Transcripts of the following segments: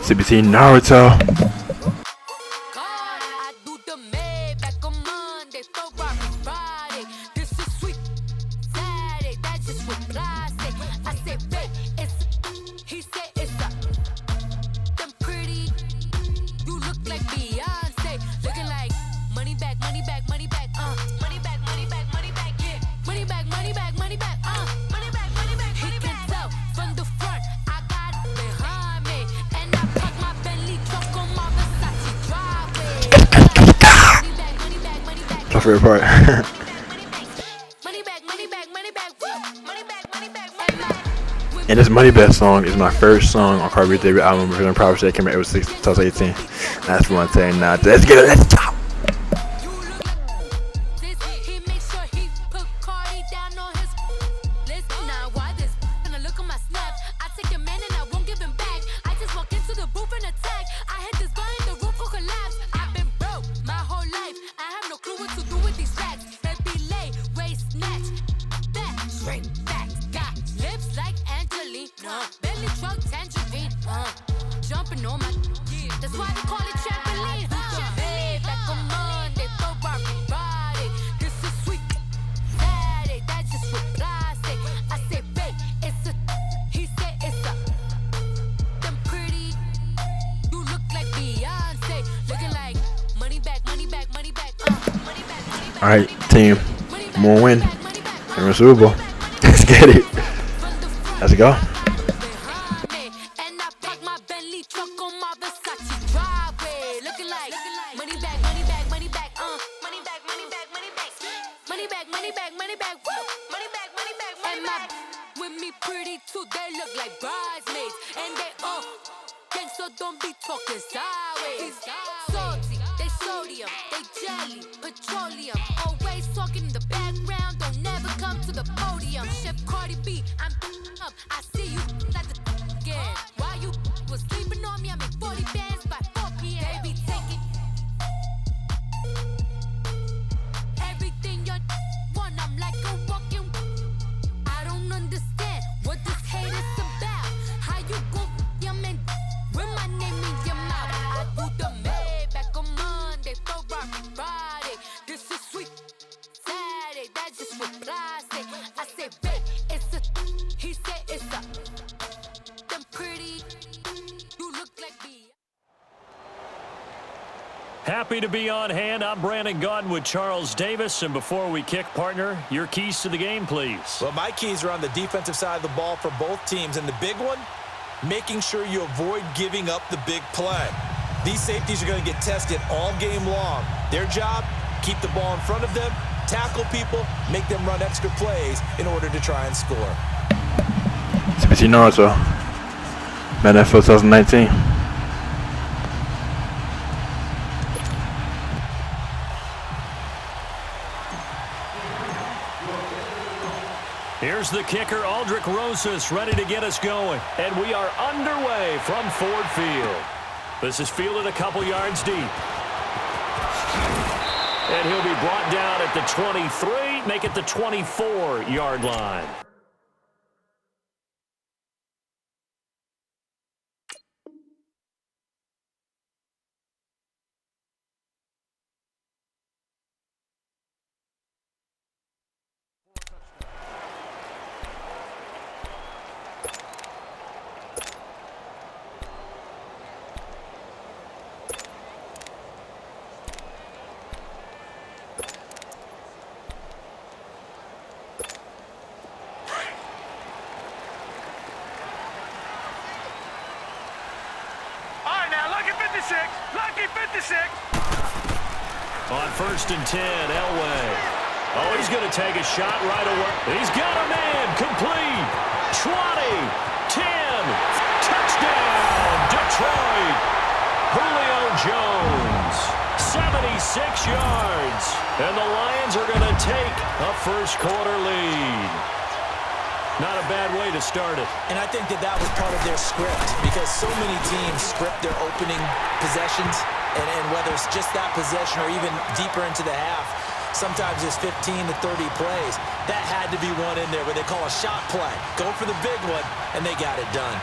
CBT Naruto. My favorite part. And this Money Back song is my first song on Cardi's debut album, Return Proper State, came out April 6, 2018. That's one thing. Now, let's get it. Let's go. All right, team. I'm gonna win. We're in Super Bowl. Let's get it. Let's go. Don't be talking sideways. Salty, they sodium, they jelly, petroleum. Always talking in the background, don't never come to the podium. Chef Cardi B, I'm up. I see you like the again. While you was sleeping on me, I make 40 bands by 4 p.m. They be taking everything you want. I'm like a walking. I don't understand what this hate is about. How you go, your man? With my name in your mouth, I do the Maybach on Monday, Friday. This is sweet Saturday, that's just what I say. I say, babe, it's a. He said it's a. Them pretty, you look like me. Happy to be on hand. I'm Brandon Gaudin with Charles Davis. And before we kick, partner, your keys to the game, please. Well, my keys are on the defensive side of the ball for both teams. And the big one, making sure you avoid giving up the big play. These safeties are going to get tested all game long. Their job, keep the ball in front of them, tackle people, make them run extra plays in order to try and score. CBT Naruto. Madden NFL 2019. Here's the kicker, Aldrick Rosas, ready to get us going. And we are underway from Ford Field. This is fielded a couple yards deep. And he'll be brought down at the 23, make it the 24-yard line. Lucky 56. On 1st and 10, Elway. Oh, he's going to take a shot right away. He's got a man, complete. 20, 10, touchdown, Detroit. Julio Jones, 76 yards. And the Lions are going to take a first-quarter lead. Not a bad way to start it. And I think that was part of their script, because so many teams script their opening possessions, and whether it's just that possession or even deeper into the half, sometimes it's 15 to 30 plays. That had to be one in there where they call a shot play. Go for the big one, and they got it done.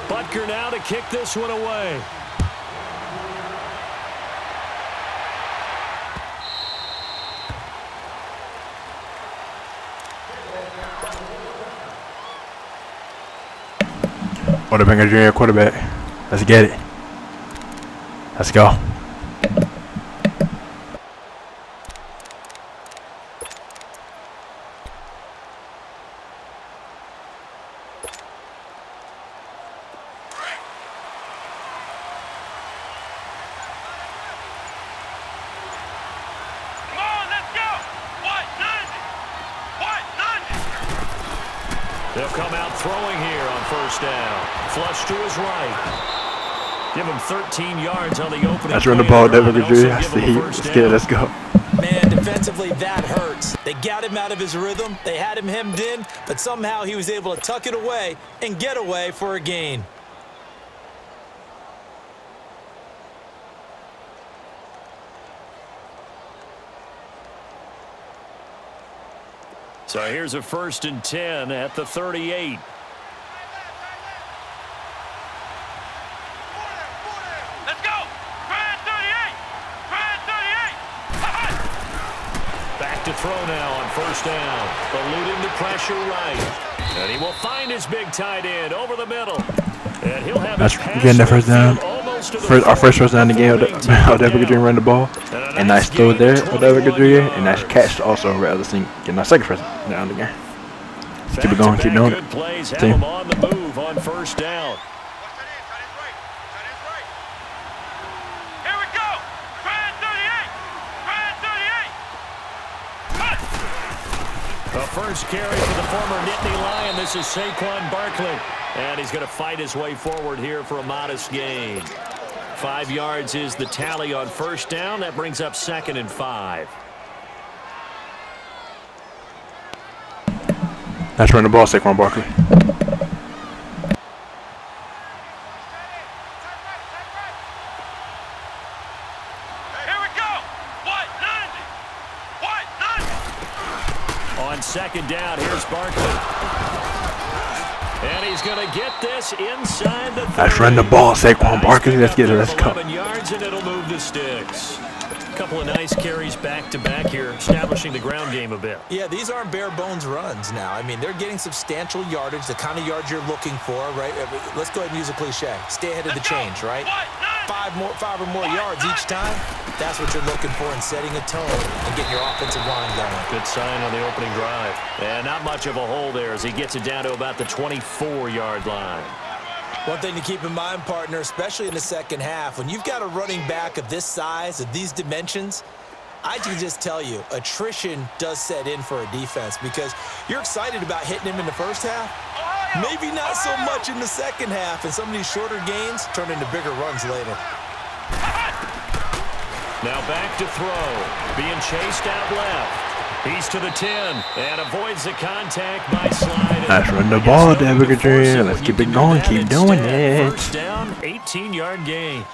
Butker now to kick this one away. Whataburger Jr. quarterback. Let's get it. Let's go. Come on, let's go. White 90. White 90. They'll come out throwing here on first down. Flush to his right. Give him 13 yards on the opening. Let's run the ball, Whataburger Jr. That's the heat. Let's get it. Let's go. Man, defensively, that hurts. They got him out of his rhythm. They had him hemmed in, but somehow he was able to tuck it away and get away for a gain. So here's a 1st and 10 at the 38. Let's go. Grand 38. Grand 38. Back to throw now on first down. Eluding the pressure right. And he will find his big tight end over the middle. And he'll have That's his getting that first down. Our first first down in the game. Whataburger Jr. run the ball. And nice throw there. Whataburger Jr. And nice catch also. Rather than getting our second first down in the game. Let's keep it going. Keep doing it. Good plays have Team. him on the move on first down. Here we go. Grand 38. Grand 38. The first carry for the former Nittany Lion. This is Saquon Barkley. And he's going to fight his way forward here for a modest gain. 5 yards is the tally on first down. That brings up 2nd and 5. Let's run the ball, Saquon Barkley. Here we go. White 90. White 90. On 2nd down, here's Barkley. And he's going to get this inside the 30. Let's run the ball, Saquon Barkley. Let's get it. Let's go. 11 yards, and it'll move the sticks. Couple of nice carries back-to-back here, establishing the ground game a bit. Yeah, these aren't bare-bones runs now. I mean, they're getting substantial yardage, the kind of yards you're looking for, right? Let's go ahead and use a cliche. Stay ahead of the change, right? 5 or more yards each time. That's what you're looking for in setting a tone and getting your offensive line going. Good sign on the opening drive. And not much of a hole there as he gets it down to about the 24-yard line. One thing to keep in mind, partner, especially in the second half, when you've got a running back of this size, of these dimensions, I can just tell you, attrition does set in for a defense because you're excited about hitting him in the first half. Maybe not so much in the second half, and some of these shorter gains turn into bigger runs later. Now back to throw. Being chased out left. He's to the 10 and avoids the contact by sliding. Let's run the ball, Whataburger Jr. Let's keep it going. Keep doing it. First down, 18-yard gain.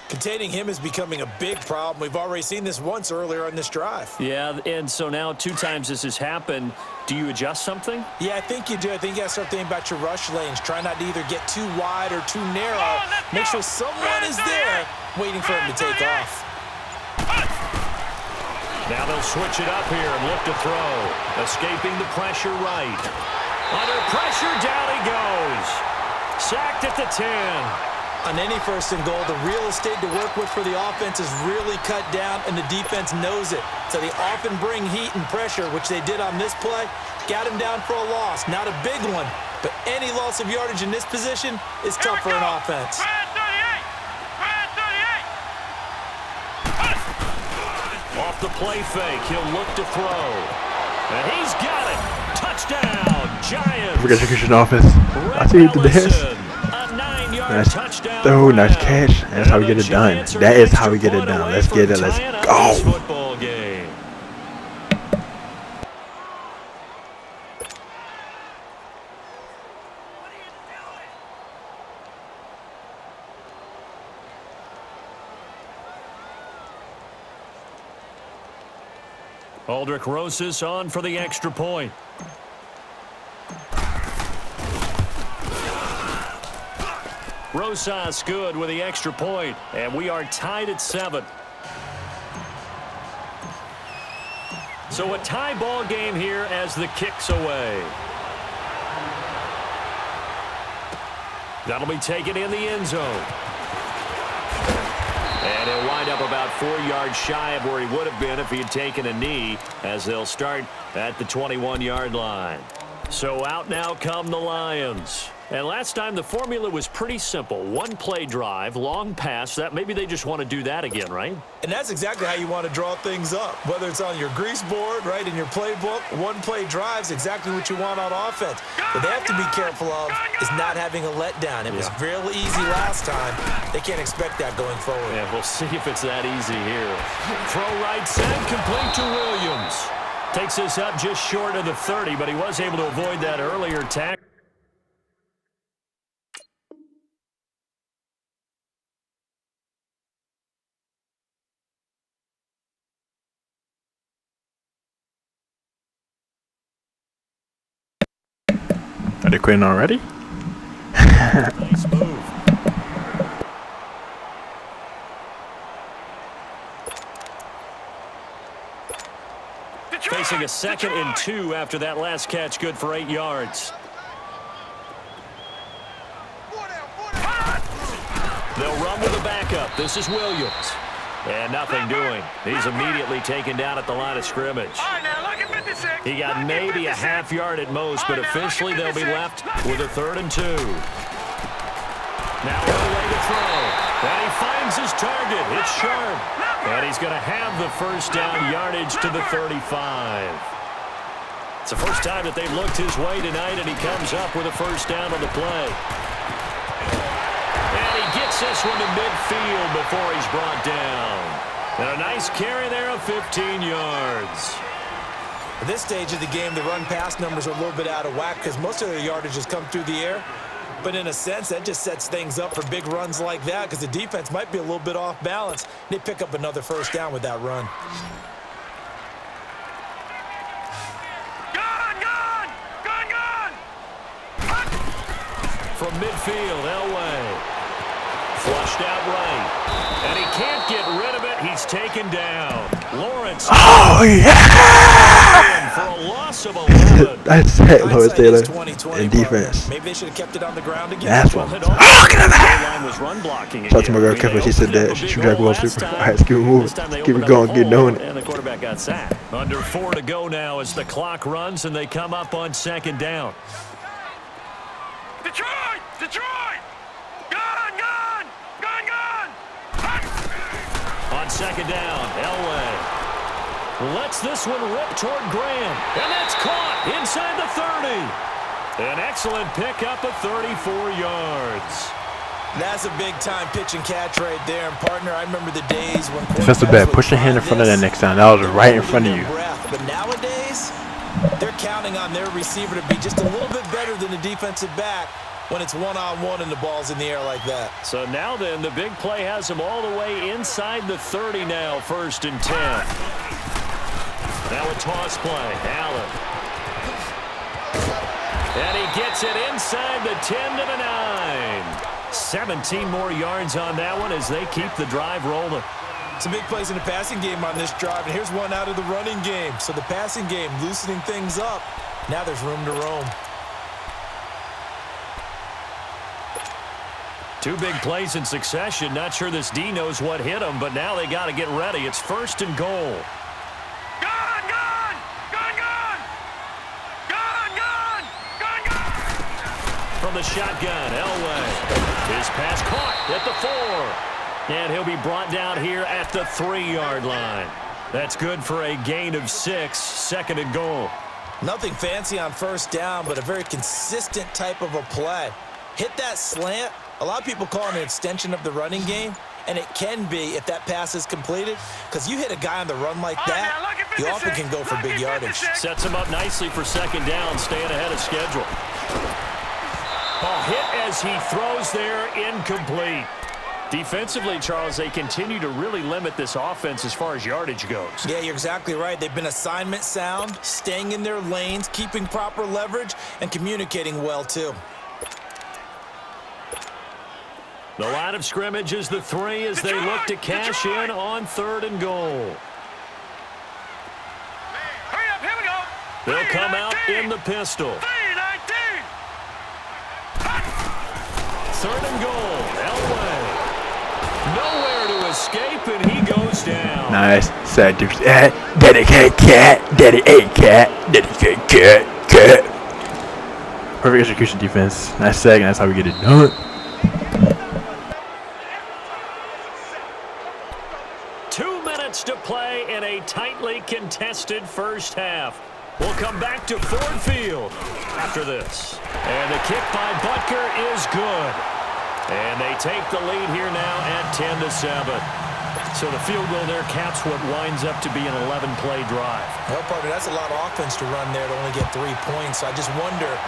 Containing him is becoming a big problem. We've already seen this once earlier on this drive. Yeah, and so now 2 times this has happened. Do you adjust something? Yeah, I think you do. I think you got to start thinking about your rush lanes. Try not to either get too wide or too narrow. Make sure someone is there waiting for him to take off. Now they'll switch it up here and look to throw. Escaping the pressure right. Under pressure, down he goes. Sacked at the 10. On any 1st and goal, the real estate to work with for the offense is really cut down, and the defense knows it. So they often bring heat and pressure, which they did on this play. Got him down for a loss. Not a big one, but any loss of yardage in this position is tough for an offense. Grand 38. Grand 38. Off the play fake, he'll look to throw. And he's got it. Touchdown, Giants. Forget execution offense. I see you did this. Nice throw, nice catch. That's how we get it done. That is how we get it done. Let's get it. Let's go. Aldrich Rosas on for the extra point. Rosas good with the extra point, and we are tied at 7. So a tie ball game here as the kick's away. That'll be taken in the end zone. And he'll wind up about 4 yards shy of where he would have been if he had taken a knee, as they'll start at the 21-yard line. So out now come the Lions. And last time the formula was pretty simple. 1-play drive, long pass. That maybe they just want to do that again, right? And that's exactly how you want to draw things up. Whether it's on your grease board, right, in your playbook, 1-play drive's exactly what you want on offense. What they have to be careful of is not having a letdown. It was real easy last time. They can't expect that going forward. Yeah, we'll see if it's that easy here. Throw right side, complete to Williams. Takes us up just short of the 30, but he was able to avoid that earlier tackle. Are they quitting already? Nice move. Facing a 2nd and 2 after that last catch, good for 8 yards. They'll run with the backup. This is Williams. And nothing doing. He's immediately taken down at the line of scrimmage. He got maybe a half yard at most, but officially they'll be left with a 3rd and 2. Now away to throw. And he finds his target. It's Sharp. And he's going to have the first down yardage to the 35. It's the first time that they've looked his way tonight, and he comes up with a first down on the play. And he gets this one to midfield before he's brought down. And a nice carry there of 15 yards. At this stage of the game, the run-pass numbers are a little bit out of whack because most of their yardage has come through the air. But in a sense, that just sets things up for big runs like that because the defense might be a little bit off balance. They pick up another first down with that run. From midfield, Elway. Flushed out right. And he can't get rid of it. He's taken down. Lawrence. Oh, yeah! For a loss of 11. That's it, Lawrence Taylor. 2020 In defense. Maybe they should have kept it on the ground again. That's what I'm talking about. Shout out to my girl Kevin. She said that. She dragged Wall Super. All right, let's keep it moving. Keep it going. Keep doing it. And the quarterback got sacked. Under 4 to go now as the clock runs and they come up on 2nd down. Detroit! Detroit! Gun! Gun! Gun! Gun! On 2nd down, Elway lets this one rip toward Graham. And that's caught inside the 30. An excellent pickup of 34 yards. That's a big-time pitch and catch right there. And, partner, I remember the days when Defensive back, push your hand in front of that next time. That was right in front of you. But nowadays, they're counting on their receiver to be just a little bit better than the defensive back when it's one-on-one and the ball's in the air like that. So now then, the big play has him all the way inside the 30 now, 1st and 10. Now a toss play, Allen. And he gets it inside the 10 to the 9. 17 more yards on that one as they keep the drive rolling. Some big plays in the passing game on this drive, and here's one out of the running game. So the passing game loosening things up. Now there's room to roam. 2 big plays in succession. Not sure this D knows what hit him, but now they got to get ready. It's 1st and goal. Gun! Gun! Gun! Gun! Gun! Gun! Gun! Gun! From the shotgun, Elway. His pass caught at the 4. And he'll be brought down here at the 3-yard line. That's good for a gain of 6, 2nd and goal. Nothing fancy on 1st down, but a very consistent type of a play. Hit that slant. A lot of people call it an extension of the running game, and it can be if that pass is completed, because you hit a guy on the run like that, you often can go for big yardage. Sets him up nicely for 2nd down, staying ahead of schedule. A hit as he throws there, incomplete. Defensively, Charles, they continue to really limit this offense as far as yardage goes. Yeah, you're exactly right. They've been assignment sound, staying in their lanes, keeping proper leverage, and communicating well, too. The line of scrimmage is the 3 as they look to cash in on 3rd and goal. Hurry up, here we go. They'll come out in the pistol. 3-19. 3rd and goal, Elway. Nowhere to escape, and he goes down. Nice. Sad dude. Daddy cat. Daddy ate cat. Daddy cat. Perfect execution defense. Nice second. That's how we get it done. 2 minutes to play in a tightly contested first half. We'll come back to Ford Field after this. And the kick by Butker is good. And they take the lead here now at 10-7. So the field goal there caps what winds up to be an 11-play drive. Well, partner, that's a lot of offense to run there to only get 3 points. So I just wonder,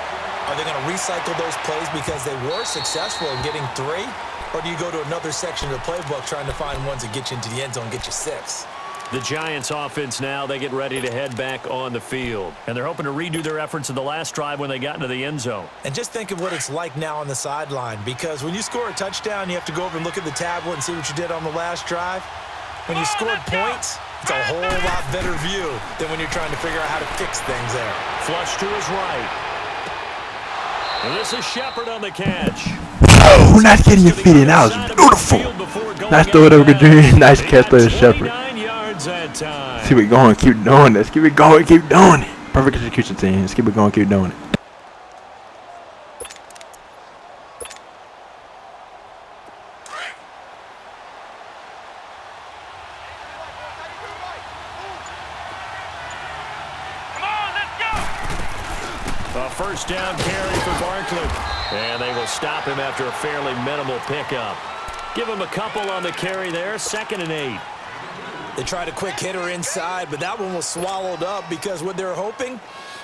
are they going to recycle those plays because they were successful in getting 3? Or do you go to another section of the playbook trying to find ones that get you into the end zone, get you 6? The Giants offense now, they get ready to head back on the field. And they're hoping to redo their efforts in the last drive when they got into the end zone. And just think of what it's like now on the sideline, because when you score a touchdown, you have to go over and look at the tablet and see what you did on the last drive. When you scored points, it's a whole lot better view than when you're trying to figure out how to fix things there. Flush to his right. And this is Shepard on the catch. Oh, nice getting your feet in. That was beautiful. Nice throw it over Jr. Nice catch there, Shepard. Keep it going, keep doing this. Keep it going, keep doing it. Perfect execution, team. Let's keep it going, keep doing it. Come on, let's go. A first down carry for Barkley. And they will stop him after a fairly minimal pickup. Give him a couple on the carry there. 2nd and 8. They tried a quick hitter inside, but that one was swallowed up because what they're hoping,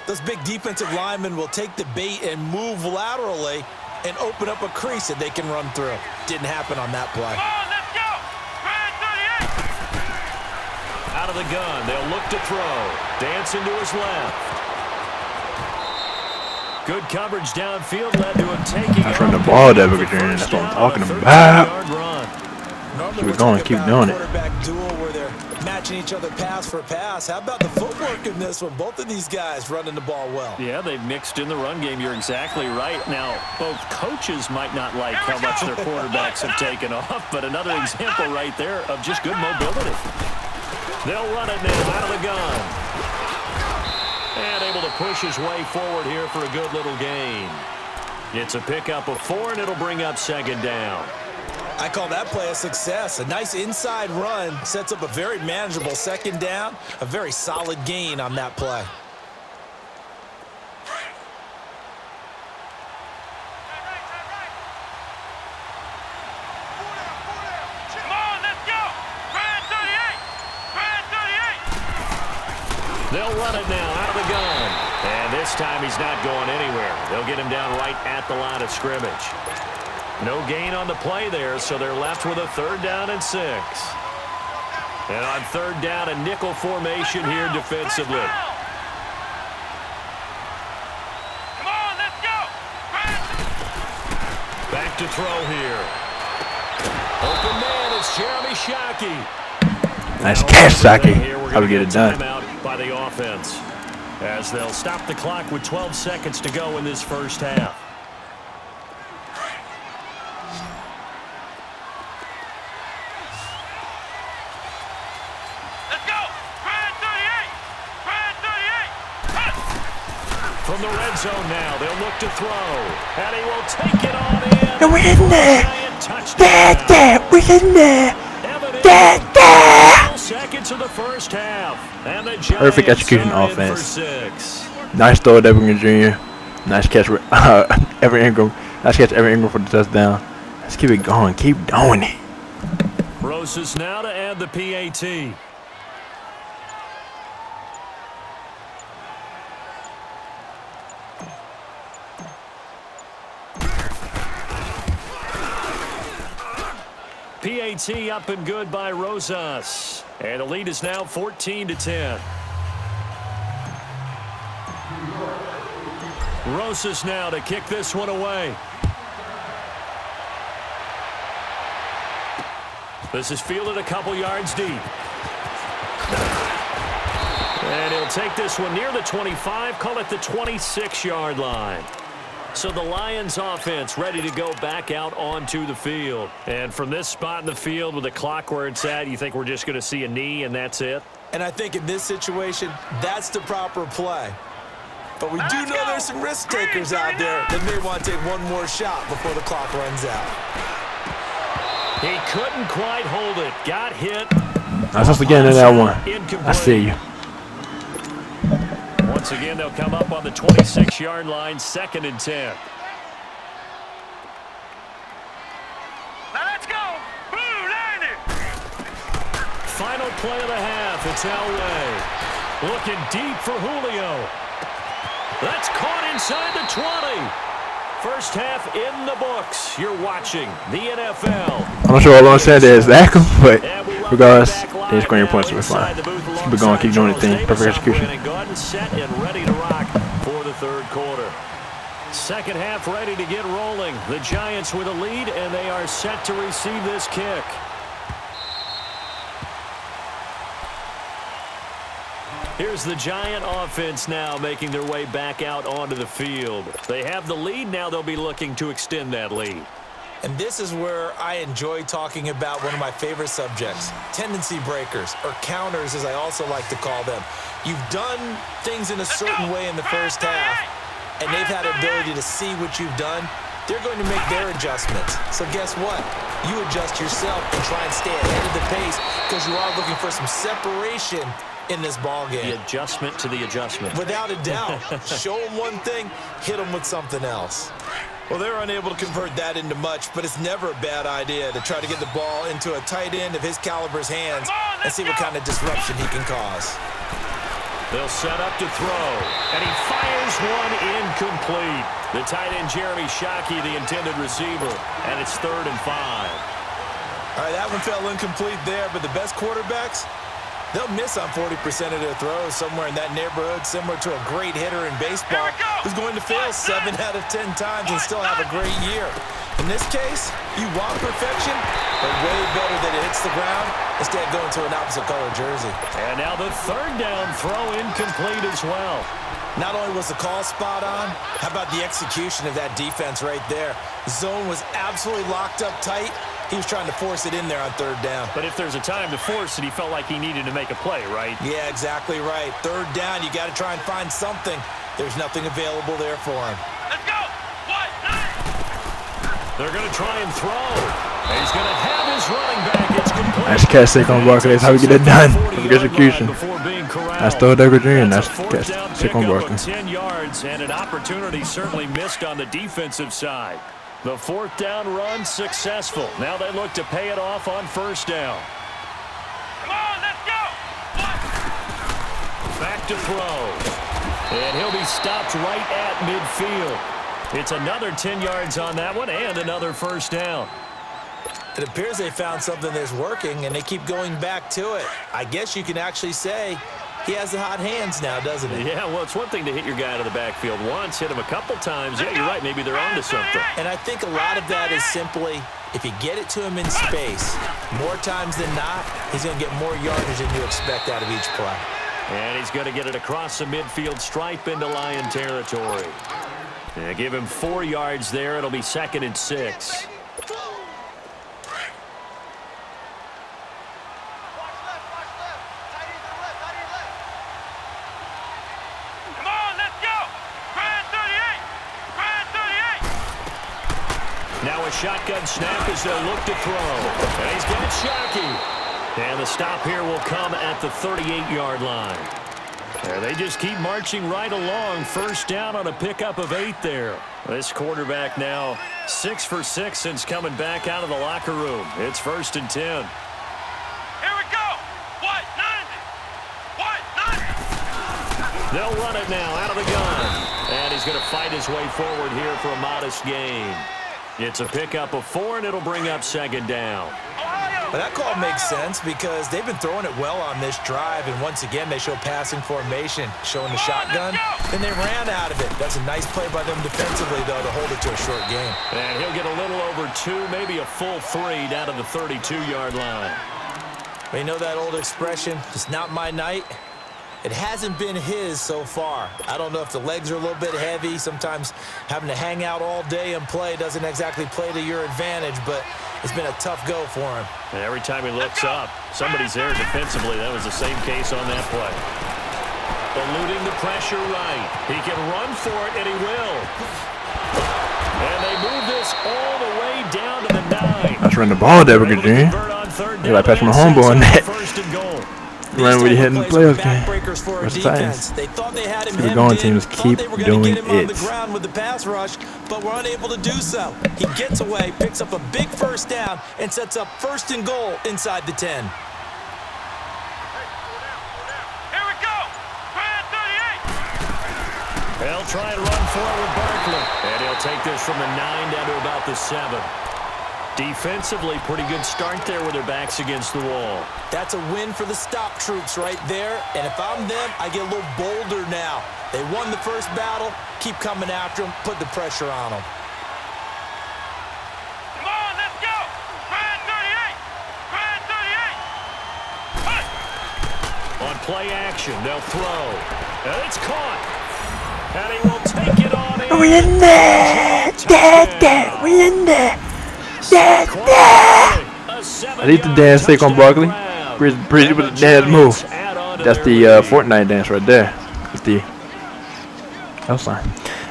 those big defensive linemen will take the bait and move laterally and open up a crease that they can run through. Didn't happen on that play. Come on, let's go. Spread 38. Out of the gun, they'll look to throw. Dancing to his left. Good coverage downfield led to him taking That's run the ball, Devin Jr. That's what I'm talking about. Keep it going, keep doing it. Quarterback duel where they're matching each other pass for pass. How about the footwork in this one? Both of these guys running the ball well. Yeah, they've mixed in the run game. You're exactly right. Now, both coaches might not like how much their quarterbacks have taken off, but another example right there of just good mobility. They'll run it now out of the gun. And able to push his way forward here for a good little gain. It's a pickup of 4, and it'll bring up 2nd down. I call that play a success. A nice inside run sets up a very manageable 2nd down. A very solid gain on that play. Come on, let's go. Spread 38. Spread 38. They'll run it now out of the gun. And this time he's not going anywhere. They'll get him down right at the line of scrimmage. No gain on the play there, so they're left with a 3rd down and 6. And on 3rd down, a nickel formation here defensively. Come on, let's go. Back to throw here. Open man, it's Jeremy Shockey. Nice catch, Saki. How we get it done. Timeout by the offense, as they'll stop the clock with 12 seconds to go in this first half. Let's go. Spread 38. Spread 38. From the red zone now, they'll look to throw. And he will take it on in. And we're in there. Touchdown. We're in there. Seconds of the first half. And the Perfect Giants execution are in offense. for 6. Nice throw, Devin Jr. Nice catch, Evan Ingram. Nice catch, Evan Ingram for the touchdown. Let's keep it going. Keep doing it. Rosas now to add the PAT. PAT up and good by Rosas. And the lead is now 14-10. Rosas now to kick this one away. This is fielded a couple yards deep. And he'll take this one near the 25, call it the 26-yard line. So the Lions offense ready to go back out onto the field. And from this spot in the field with the clock where it's at, you think we're just going to see a knee and that's it? And I think in this situation, that's the proper play. But we do know there's some risk takers out there that may want to take one more shot before the clock runs out. He couldn't quite hold it. Got hit. That's us again in that one. I see you. Once again, they'll come up on the 26-yard line, 2nd and 10. Now let's go. Blue line it. Final play of the half. It's Elway. Looking deep for Julio. That's caught inside the 20. First half in the books. You're watching the NFL. I'm not sure what long said is that, but regardless, they scoring your points, so we're fine. Keep it going, keep doing the thing. Perfect execution. Set and ready to rock for the third quarter. Second half ready to get rolling. The Giants with a lead, and they are set to receive this kick. Here's the Giant offense now making their way back out onto the field. They have the lead. Now they'll be looking to extend that lead. And this is where I enjoy talking about one of my favorite subjects, tendency breakers, or counters as I also like to call them. You've done things in a certain way in the first half, and they've had the ability to see what you've done. They're going to make their adjustments. So guess what? You adjust yourself and try and stay ahead of the pace because you are looking for some separation in this ball game. The adjustment to the adjustment. Without a doubt. Show them one thing, hit them with something else. Well, they're unable to convert that into much, but it's never a bad idea to try to get the ball into a tight end of his caliber's hands and see what kind of disruption he can cause. They'll set up to throw, and he fires one incomplete. The tight end, Jeremy Shockey, the intended receiver, and it's 3rd and 5. All right, that one fell incomplete there, but the best quarterbacks, they'll miss on 40% of their throws, somewhere in that neighborhood, similar to a great hitter in baseball who's going to fail 7 out of 10 times and still have a great year. In this case, you want perfection, but way better that it hits the ground instead of going to an opposite color jersey. And now the 3rd down throw incomplete as well. Not only was the call spot on, how about the execution of that defense right there? Zone was absolutely locked up tight. He was trying to force it in there on 3rd down. But if there's a time to force it, he felt like he needed to make a play, right? Yeah, exactly right. 3rd down, you got to try and find something. There's nothing available there for him. Let's go. What? They're going to try and throw. And he's going to have his running back. It's complete. Nice catch, Saquon Barkley. That's how we get it done. Perfect execution. That's Theo Douglas Jr. and that's catch, Saquon Barkley. 10 yards and an opportunity certainly missed on the defensive side. The 4th down run successful. Now they look to pay it off on 1st down. Come on, let's go. What? Back to throw. And he'll be stopped right at midfield. It's another 10 yards on that one and another 1st down. It appears they found something that's working, and they keep going back to it. I guess you can actually say he has the hot hands now, doesn't he? Yeah, well, it's one thing to hit your guy out of the backfield once, hit him a couple times. Yeah, you're right. Maybe they're onto something. And I think a lot of that is simply if you get it to him in space, more times than not, he's going to get more yardage than you expect out of each play. And he's going to get it across the midfield stripe into Lion territory. And give him 4 yards there. It'll be 2nd and 6. Now a shotgun snap as they'll look to throw. And he's got Shockey. And the stop here will come at the 38-yard line. And they just keep marching right along. 1st down on a pickup of 8 there. This quarterback now 6 for 6 since coming back out of the locker room. It's 1st and 10. Here we go. What? 90. They'll run it now out of the gun. And he's going to fight his way forward here for a modest gain. It's a pickup of 4, and it'll bring up 2nd down. But that call makes sense because they've been throwing it well on this drive, and once again they show passing formation, showing the shotgun. Then they ran out of it. That's a nice play by them defensively, though, to hold it to a short game. And he'll get a little over 2, maybe a full 3 down to the 32-yard line. But you know that old expression, it's not my night? It hasn't been his so far. I don't know if the legs are a little bit heavy. Sometimes having to hang out all day and play doesn't exactly play to your advantage, but it's been a tough go for him. And every time he looks up, somebody's there defensively. That was the same case on that play. Eluding the pressure right. He can run for it, and he will. And they move this all the way down to the 9. Let's run the ball, Derrick Jr. You like Patrick Mahomes on that. First and goal. Run what he had in the playoffs game. Versus Titans. They thought they had him keep going, teams. Keep doing him on it. the ground with the pass rush, but were unable to do so. He gets away, picks up a big first down, and sets up first and goal inside the 10. Here we go. Grand 38. They'll try and run forward Barkley. And he'll take this from the 9 down to about the 7. Defensively, pretty good start there with their backs against the wall. That's a win for the stop troops right there. And if I'm them, I get a little bolder now. They won the first battle. Keep coming after them. Put the pressure on them. Come on, let's go. Grand 38. Grand 38. Hey. On play action, they'll throw. And it's caught. And he will take it on in. We in there. Dad, we in there. I need the dance stick on Barkley. Pretty with the dance move. That's the Fortnite dance right there. With the L sign.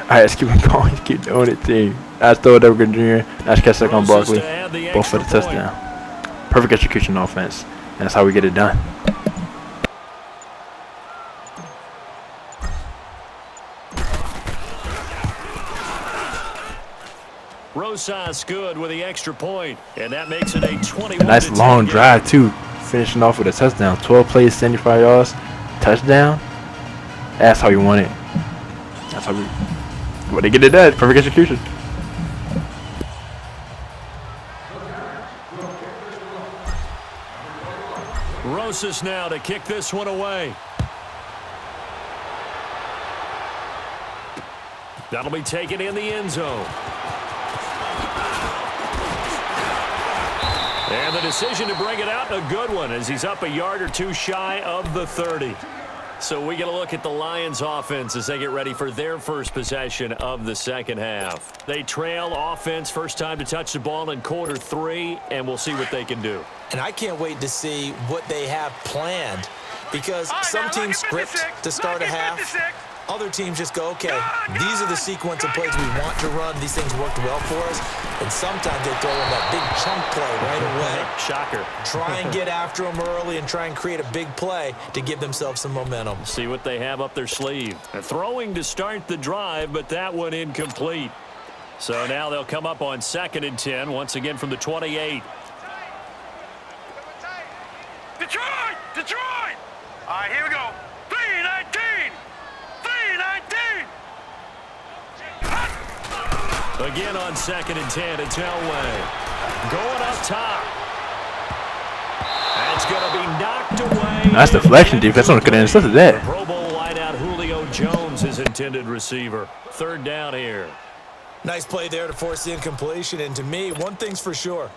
Alright, let's keep going. Let's keep doing it, team. Nice throw, Derrick Jr. Nice catch stick on Barkley. Both for the touchdown. Perfect execution offense. And that's how we get it done. Rosas good with the extra point, and that makes it a 21. A nice long drive too, finishing off with a touchdown. 12 plays, 75 yards, touchdown. That's how you want it. That's how what they get it done. Perfect execution. Rosas now to kick this one away. That'll be taken in the end zone. And the decision to bring it out, a good one, as he's up a yard or two shy of the 30. So we get a look at the Lions offense as they get ready for their first possession of the second half. They trail offense, first time to touch the ball in quarter 3, and we'll see what they can do. And I can't wait to see what they have planned, because some teams script to start a half. Other teams just go, okay, these are the sequence of plays we want to run. These things worked well for us. And sometimes they throw in that big chunk play right away. Shocker. Try and get after them early and try and create a big play to give themselves some momentum. See what they have up their sleeve. They're throwing to start the drive, but that one incomplete. So now they'll come up on 2nd and 10, once again from the 28. Detroit! Detroit! All right, here we go. 3-19! 3-19! Again on 2nd and 10, it's Elway. Going up top. That's going to be knocked away. Nice deflection defense. Someone could have intercepted that. Pro Bowl wideout Julio Jones, his intended receiver. 3rd down here. Nice play there to force the incompletion. And to me, one thing's for sure.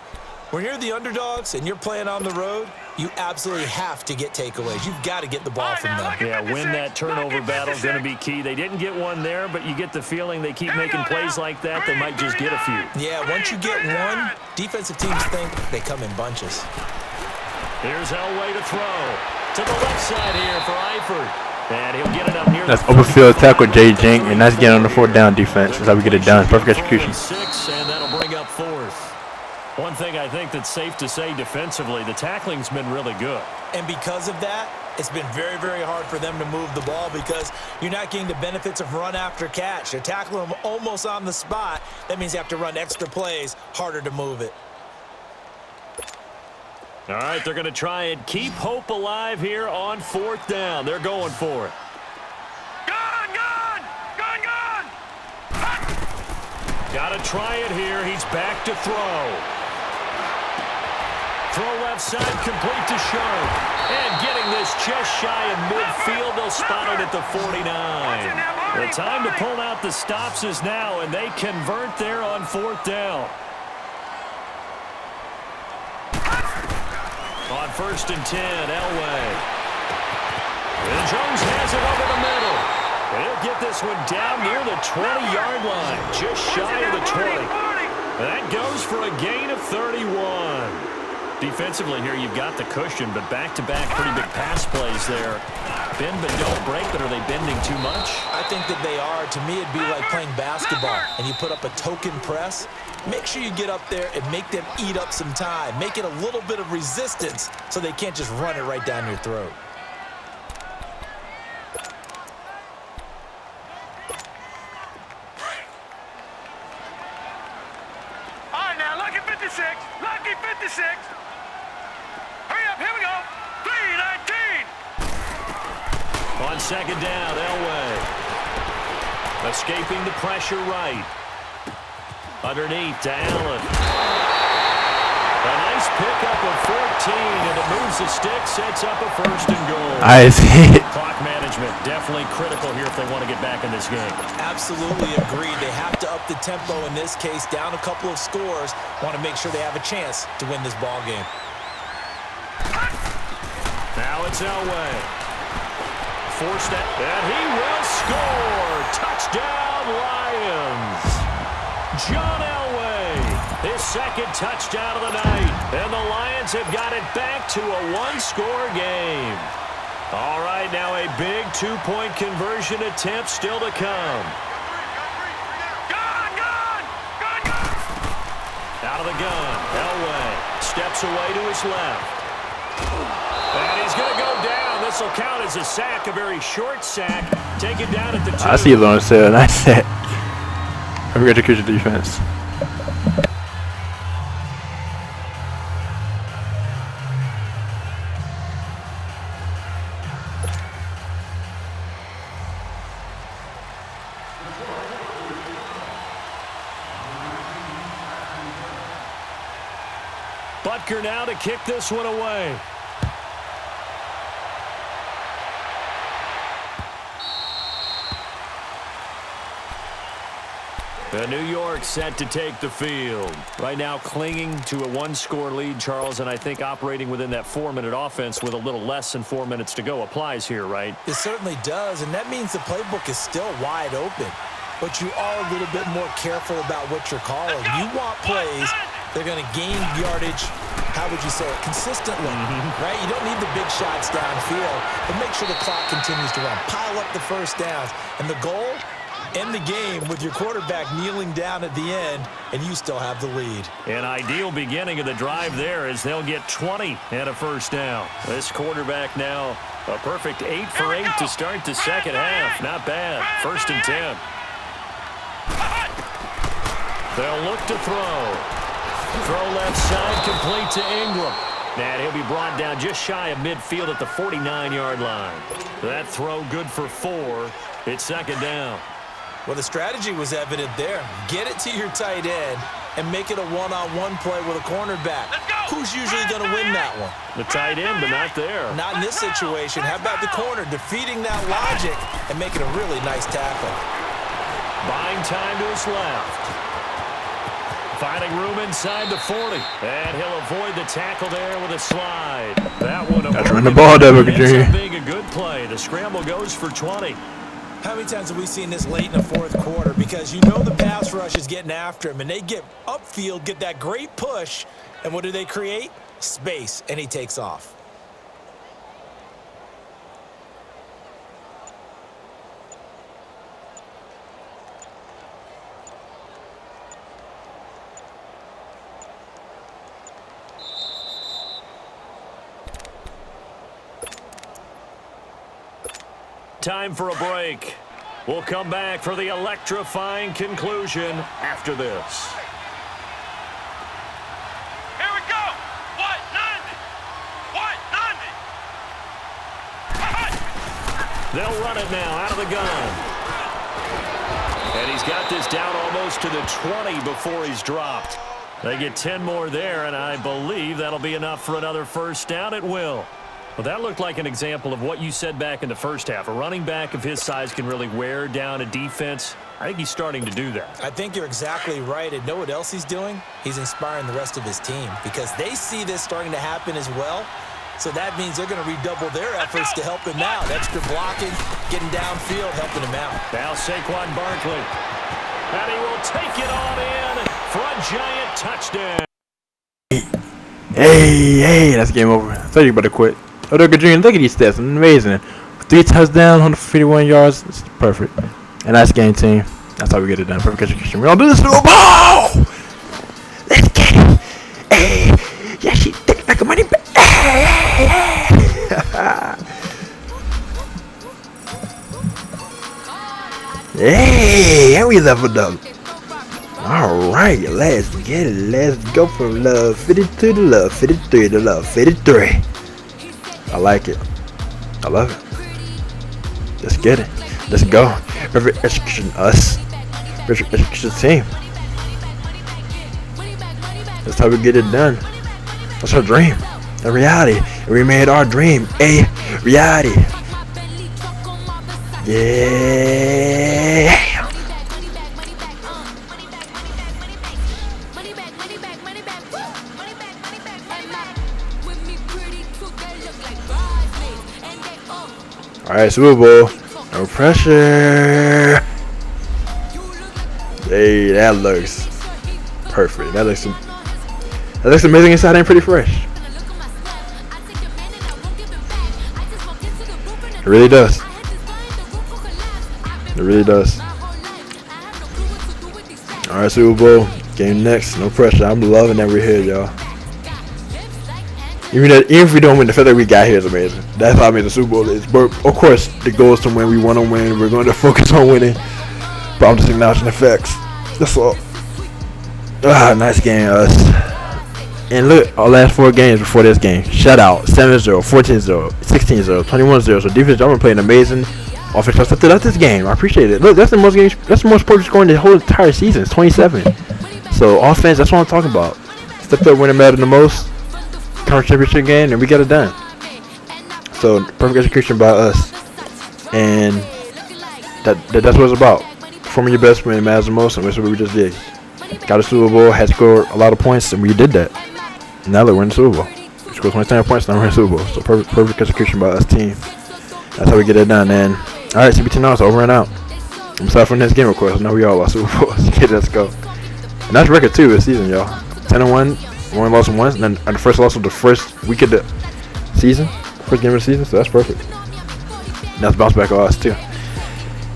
When you're the underdogs and you're playing on the road, you absolutely have to get takeaways. You've got to get the ball from them. Yeah, win that turnover battle is going to be key. They didn't get one there, but you get the feeling they keep making plays like that, they might just get a few. Yeah, once you get one, defensive teams think they come in bunches. Here's Elway to throw. To the left side here for Eifert. And he'll get it up near That's the open field tackle, Jay Jink, and that's getting on the 4th down defense. That's how we get it done. Perfect execution. 6, and that'll bring up 4th. One thing I think that's safe to say defensively, the tackling's been really good. And because of that, it's been very, very hard for them to move the ball because you're not getting the benefits of run after catch. You're tackling them almost on the spot. That means you have to run extra plays, harder to move it. All right, they're going to try and keep hope alive here on 4th down. They're going for it. Gun, gun! Gun, gun! Got to try it here. He's back to throw. Throw left side, complete to Sharp. And getting this just shy of midfield, they'll spot it at the 49. The time to pull out the stops is now, and they convert there on 4th down. On 1st and 10, Elway. And Jones has it over the middle. He'll get this one down near the 20-yard line, just shy of the 20. That goes for a gain of 31. Defensively here, you've got the cushion, but back-to-back pretty big pass plays there. Bend but don't break, but are they bending too much? I think that they are. To me, it'd be like playing basketball, and you put up a token press. Make sure you get up there and make them eat up some time. Make it a little bit of resistance so they can't just run it right down your throat. All right, now, lucky 56. Lucky 56. Hurry up, here we go. 3:19. On 2nd down, Elway. Escaping the pressure right. Underneath to Allen. A nice pickup of 14, and it moves the stick, sets up a 1st and goal. I see it. Clock management definitely critical here if they want to get back in this game. Absolutely agreed. They have to up the tempo in this case, down a couple of scores. Want to make sure they have a chance to win this ball game. Now it's Elway. Forced it, and he will score. Touchdown, Lions. John Elway, his 2nd touchdown of the night. And the Lions have got it back to a 1-score game. All right, now a big 2-point conversion attempt still to come. Gun, gun, gun, gun. Out of the gun, Elway steps away to his left. And he's going to go down. This will count as a sack, a very short sack. Taken down at the 2. I see you on sale. Nice set. I forgot to catch the defense. Butker now to kick this one away. New York set to take the field. Right now clinging to a 1-score lead, Charles, and I think operating within that 4-minute offense with a little less than 4 minutes to go applies here, right? It certainly does, and that means the playbook is still wide open. But you are a little bit more careful about what you're calling. You want plays, they're going to gain yardage, how would you say it, consistently, right? You don't need the big shots downfield, but make sure the clock continues to run. Pile up the first downs, and the goal, end the game with your quarterback kneeling down at the end, and you still have the lead. An ideal beginning of the drive there as they'll get 20 and a 1st down. This quarterback now a perfect 8 for 8 to start the 2nd half. Not bad. 1st and 10. They'll look to throw. Throw left side, complete to Ingram. And he'll be brought down just shy of midfield at the 49-yard line. That throw good for 4. It's 2nd down. Well, the strategy was evident there. Get it to your tight end and make it a one-on-one play with a cornerback. Who's usually going to win that one? The tight end, but not there. Not in this situation. How about the corner defeating that logic and making a really nice tackle? Buying time to his left. Finding room inside the 40. And he'll avoid the tackle there with a slide. That one That's run the ball, Devin Jr. being a good play. The scramble goes for 20. How many times have we seen this late in the 4th quarter? Because you know the pass rush is getting after him, and they get upfield, get that great push, and what do they create? Space, and he takes off. Time for a break. We'll come back for the electrifying conclusion after this. Here we go. What? Nandi. What? Nandi. They'll run it now out of the gun. And he's got this down almost to the 20 before he's dropped. They get 10 more there, and I believe that'll be enough for another first down. It will. Well, that looked like an example of what you said back in the first half. A running back of his size can really wear down a defense. I think he's starting to do that. I think you're exactly right. And know what else he's doing? He's inspiring the rest of his team because they see this starting to happen as well. So that means they're going to redouble their efforts to help him out. Extra blocking, getting downfield, helping him out. Now Saquon Barkley. And he will take it on in for a giant touchdown. Hey, that's game over. I thought you better quit. Odell Jr., look at these stats. Amazing. 3 touchdowns, 151 yards. It's perfect. And that's game team. That's how we get it done. Perfect execution. We're going to do this Super Bowl! Let's get it. Hey, yeah, she take back a money back. Hey, and we leveled up. Alright, let's get it. Let's go from love 52 to love 53 to love 53. I like it. I love it. Let's get it. Let's go. Perfect execution, us. Perfect execution team. That's how we get it done. That's our dream. A reality. And we made our dream a reality. Yeah. Alright, Super Bowl. No pressure. Hey, that looks perfect. That looks amazing inside and pretty fresh. It really does. It really does. Alright, Super Bowl. Game next. No pressure. I'm loving that we're here, y'all. Even if we don't win, the fact that we got here is amazing. That's how I mean the Super Bowl is. But of course, the goal is to win. We want to win. We're going to focus on winning. But I'm just acknowledging the facts. That's all. Nice game, us. And look, our last 4 games before this game. Shutout, 7-0, 14-0, 16-0, 21-0. So defense, y'all been playing amazing. Offense stuff throughout this game. I appreciate it. Look, that's the most games. That's the most points scoring the whole entire season. It's 27. So offense, that's what I'm talking about. Stepped up when it mattered the most. Conference championship game, and we got it done. So perfect execution by us, and that's what it's about. Performing your best when it matters the most, and that's what we just did. Got a Super Bowl, had scored a lot of points, and we did that. And now look, we're in the Super Bowl. We scored 27 points, now we're in the Super Bowl. So perfect execution by us team. That's how we get it done, man. All right, CBT now, it's over and out. I'm excited for the next game, of course. I know we all lost Super Bowls. Okay, let's go. And that's record too this season, y'all. 10-1. One loss once, and then the first loss of the first week of the season, first game of the season, so that's perfect. That's bounce back on us too.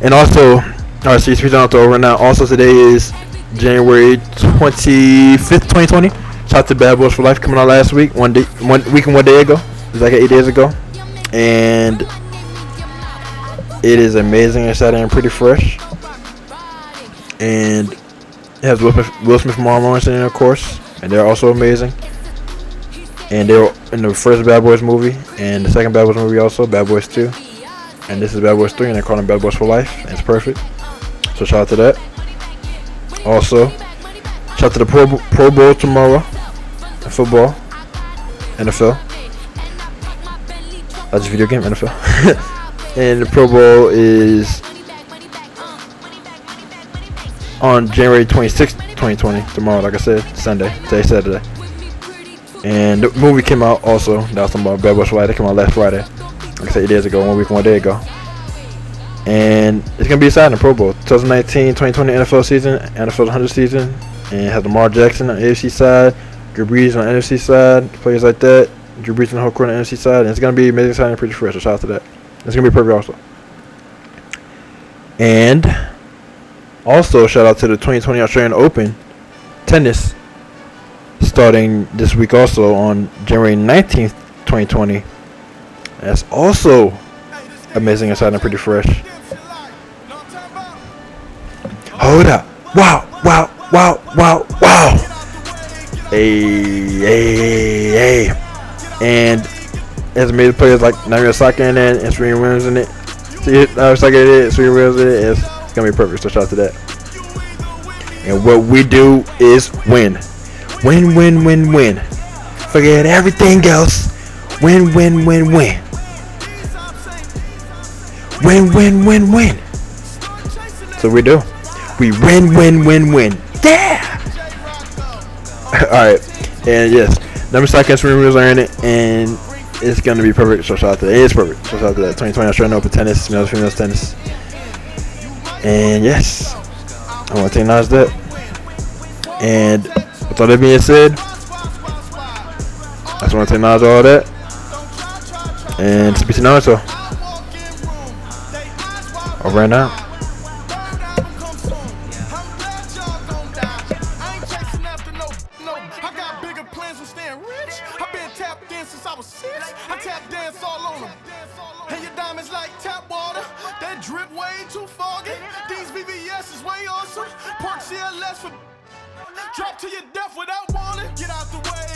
And also, our series 3 down to over now. Also, today is January 25th, 2020. Shout out to Bad Boys for Life coming out last week, 1 week and 1 day ago. It was like 8 days ago, and it is amazing, exciting, and pretty fresh. And it has Will Smith and Marlon Morrison in, of course. And they're also amazing. And they were in the first Bad Boys movie and the second Bad Boys movie also, Bad Boys 2. And this is Bad Boys 3, and they're calling Bad Boys for Life. And it's perfect. So shout out to that. Also, shout out to the Pro Bowl tomorrow. Football. NFL. That's a video game, NFL. And the Pro Bowl is on January 26th, 2020, tomorrow, like I said, Sunday, today's Saturday. And the movie came out also, that was talking about Bad Boys for Life, that came out last Friday, like I said, 8 days ago, 1 week and 1 day ago. And it's going to be exciting, the Pro Bowl, 2019-2020 NFL season, NFL's 100th season, and it has Lamar Jackson on the AFC side, Drew Brees on the NFC side, players like that, Drew Brees in the whole court on the NFC side, and it's going to be amazing, exciting, and pretty fresh, so shout out to that. It's going to be perfect also. And also, shout out to the 2020 Australian Open tennis starting this week also on January 19th, 2020. That's also amazing, exciting, and pretty fresh. Hold up. Wow. Hey. And it's amazing players like Naomi Osaka in it, and Serena Williams in it. Osaka in it, Serena Williams in it. It's going to be perfect, so shout out to that. And what we do is win. Win, win, win, win. Forget everything else. Win, win, win, win. Win, win, win, win. So we do. We win, win, win, win. Yeah. Alright. And yes, number seconds rumors are in it, and it's gonna be perfect. So shout out to that. It is perfect. So shout out to that. 2020 Australian Open tennis, males, females tennis. And yes, I want to acknowledge that. And with all that being said, I just want to acknowledge all that. And speak to Naruto. Over and out. I tap dance all on them. And your diamonds like tap water. That drip way too foggy. These VVS is way awesome. Park CLS for drop to your death without warning. Get out the way.